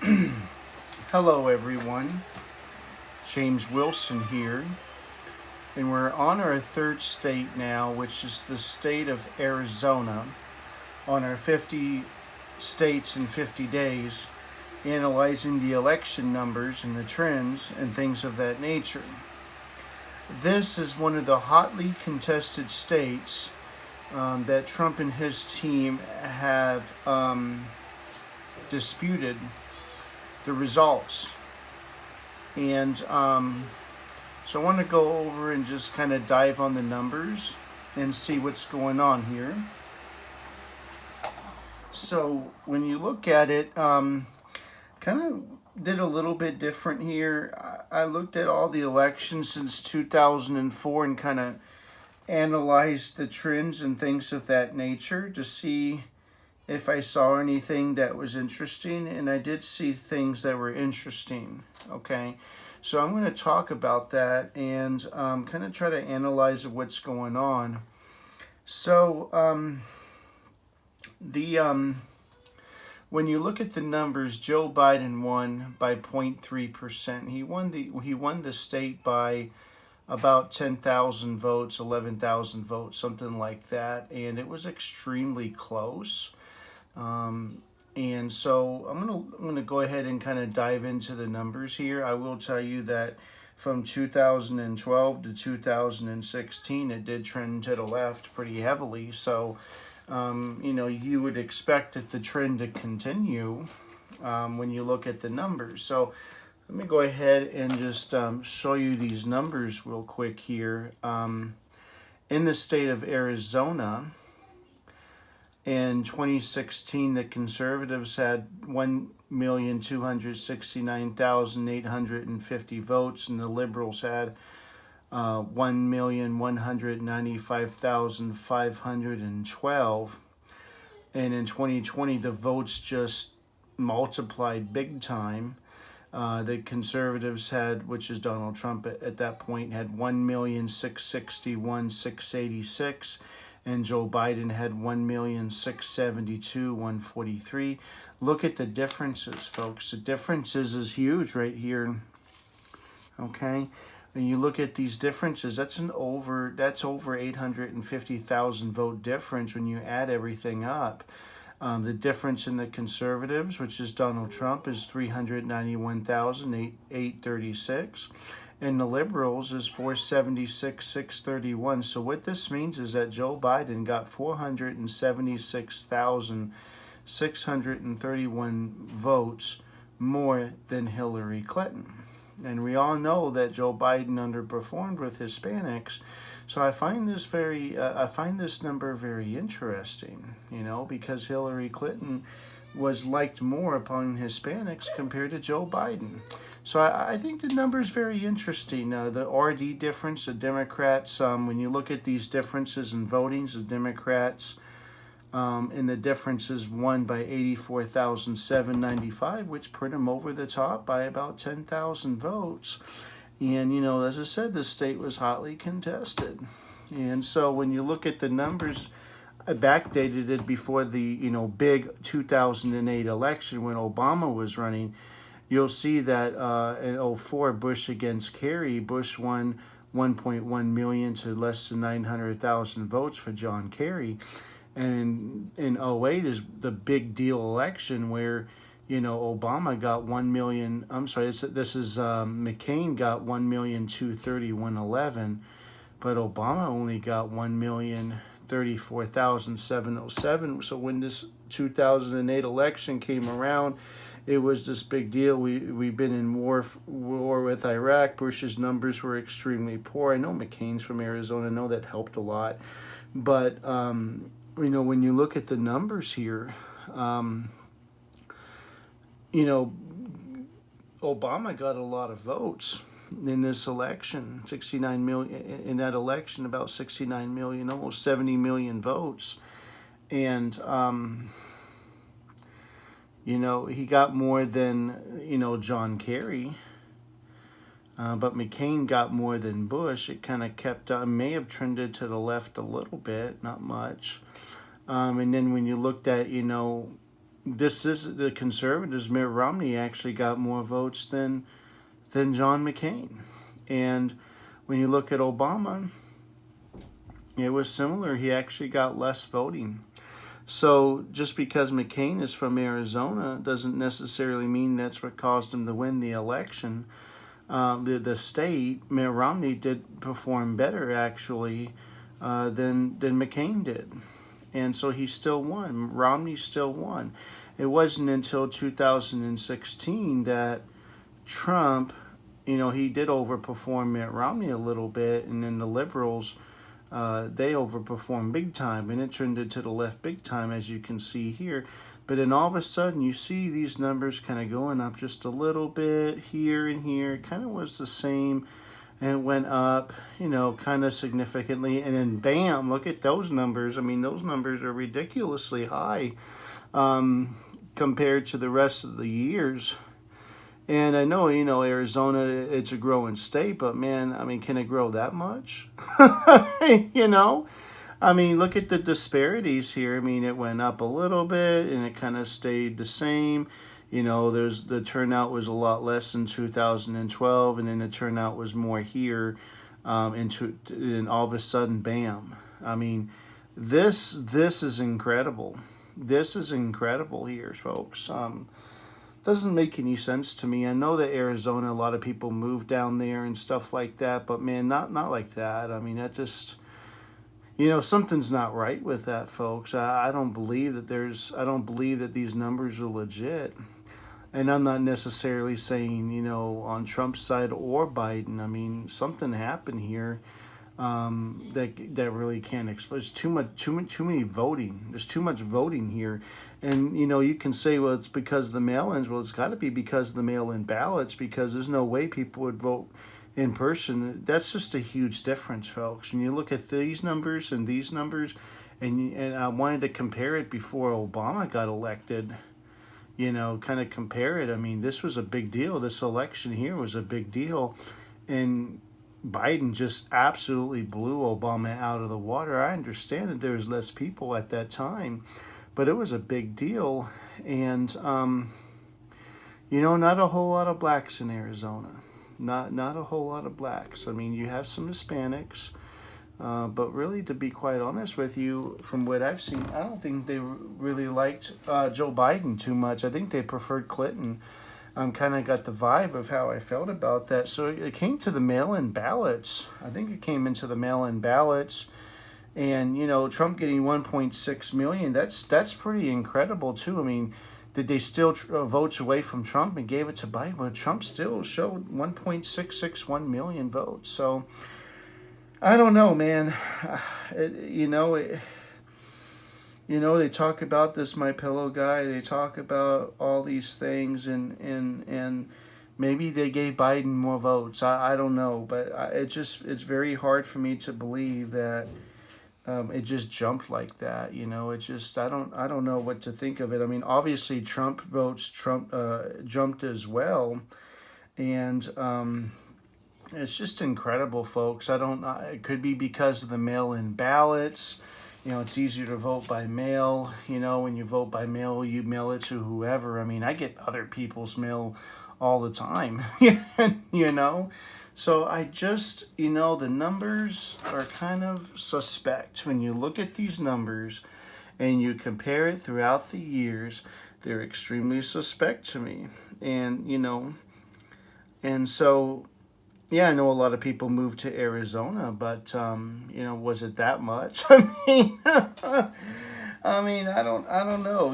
Hello, everyone. James Wilson here, and we're on our third state now, which is the state of Arizona, on our 50 states in 50 days, analyzing the election numbers and the trends and things of that nature. This is one of the hotly contested states that Trump and his team have disputed the results. And so I want to go over and just kind of dive on the numbers and see what's going on here. So when you look at it, kind of did a little bit different here. I looked at all the elections since 2004 and kind of analyzed the trends and things of that nature to see if I saw anything that was interesting, and I did see things that were interesting. Okay, so I'm going to talk about that and kind of try to analyze what's going on. So when you look at the numbers, Joe Biden won by 0.3%. He won the state by about 10,000 votes, 11,000 votes, something like that, and it was extremely close. And so I'm gonna go ahead and kind of dive into the numbers here. I will tell you that from 2012 to 2016, it did trend to the left pretty heavily. So, you would expect that the trend to continue when you look at the numbers. So let me go ahead and just show you these numbers real quick here. In the state of Arizona, in 2016, the Conservatives had 1,269,850 votes, and the Liberals had 1,195,512. And in 2020, the votes just multiplied big time. The Conservatives had, which is Donald Trump at that point, had 1,661,686. And Joe Biden had 1,672,143. Look at the differences, folks. The differences is huge right here. Okay, and you look at these differences. That's over 850,000 vote difference when you add everything up. The difference in the Conservatives, which is Donald Trump, is 391,836. And the Liberals is 476,631. So what this means is that Joe Biden got 476,631 votes more than Hillary Clinton. And we all know that Joe Biden underperformed with Hispanics. So I find this number very interesting, because Hillary Clinton was liked more upon Hispanics compared to Joe Biden. So I think the number is very interesting. The RD difference, the Democrats, when you look at these differences in votings, the Democrats and the differences won by 84,795, which put them over the top by about 10,000 votes. And, as I said, the state was hotly contested. And so when you look at the numbers, I backdated it before the, big 2008 election when Obama was running. You'll see that in 2004, Bush against Kerry, Bush won 1.1 million to less than 900,000 votes for John Kerry. And in 2008 is the big deal election where, Obama got 1 million. I'm sorry, this is McCain got 1,230,111, but Obama only got 1,034,707. So when this 2008 election came around, it was this big deal. We've been in war with Iraq. Bush's numbers were extremely poor. I know McCain's from Arizona. I know that helped a lot. But, when you look at the numbers here, Obama got a lot of votes in this election, 69 million, in that election, about 69 million, almost 70 million votes. And, he got more than, John Kerry. But McCain got more than Bush. It kind of kept, may have trended to the left a little bit, not much. And then when you looked at, this is the conservatives. Mitt Romney actually got more votes than John McCain. And when you look at Obama, it was similar. He actually got less voting. So just because McCain is from Arizona doesn't necessarily mean that's what caused him to win the election. The state, Mitt Romney did perform better actually than McCain did. And so he still won. Romney still won. It wasn't until 2016 that Trump, he did overperform Mitt Romney a little bit, and then the liberals, they overperformed big time, and it trended to the left big time, as you can see here. But then all of a sudden, you see these numbers kind of going up just a little bit here and here. It kind of was the same, and it went up, kind of significantly. And then bam, look at those numbers. I mean, those numbers are ridiculously high compared to the rest of the years. And I know, Arizona, it's a growing state, but man, I mean, can it grow that much? I mean, look at the disparities here. I mean, it went up a little bit and it kind of stayed the same. The turnout was a lot less in 2012, and then the turnout was more here. And all of a sudden, bam. I mean, this is incredible. This is incredible here, folks. Doesn't make any sense to me. I know that Arizona, a lot of people move down there and stuff like that, but man, not like that. I mean, that just, something's not right with that, folks. I don't believe that these numbers are legit. And I'm not necessarily saying, on Trump's side or Biden. I mean, something happened here that really can't explain. There's too many voting. There's too much voting here. And, you can say, well, it's because of the mail-ins. Well, it's got to be because of the mail-in ballots, because there's no way people would vote in person. That's just a huge difference, folks. When you look at these numbers and these numbers, and I wanted to compare it before Obama got elected, kind of compare it. I mean, this was a big deal. This election here was a big deal. And Biden just absolutely blew Obama out of the water. I understand that there was less people at that time, but it was a big deal. And, not a whole lot of blacks in Arizona. Not a whole lot of blacks. I mean, you have some Hispanics, but really, to be quite honest with you, from what I've seen, I don't think they really liked Joe Biden too much. I think they preferred Clinton. Kind of got the vibe of how I felt about that. So it came to the mail-in ballots. I think it came into the mail-in ballots. And, Trump getting 1.6 million, that's pretty incredible, too. I mean, did they steal votes away from Trump and gave it to Biden? Well, Trump still showed 1.661 million votes. So, I don't know, man. They talk about this My Pillow guy. They talk about all these things, and maybe they gave Biden more votes. I don't know, but it's very hard for me to believe that it just jumped like that. It just I don't know what to think of it. I mean, obviously Trump votes jumped as well, and it's just incredible, folks. It could be because of the mail-in ballots. It's easier to vote by mail. When you vote by mail, you mail it to whoever. I mean, I get other people's mail all the time, So I just, the numbers are kind of suspect. When you look at these numbers and you compare it throughout the years, they're extremely suspect to me. And, and so, yeah, I know a lot of people moved to Arizona, but was it that much? I mean, I don't know.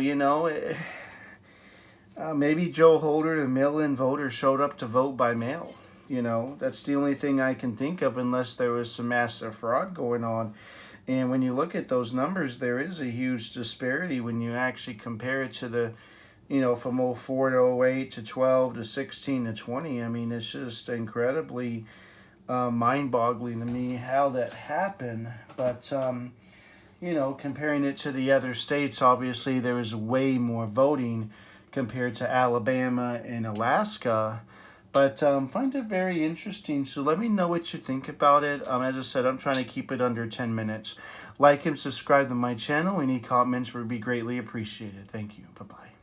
Maybe Joe Holder, the mail-in voter, showed up to vote by mail. That's the only thing I can think of, unless there was some massive fraud going on. And when you look at those numbers, there is a huge disparity when you actually compare it to the, from 04 to 08 to 12 to 16 to 20. I mean, it's just incredibly mind-boggling to me how that happened. But, comparing it to the other states, obviously there was way more voting compared to Alabama and Alaska. But find it very interesting. So let me know what you think about it. As I said, I'm trying to keep it under 10 minutes. Like and subscribe to my channel. Any comments would be greatly appreciated. Thank you. Bye-bye.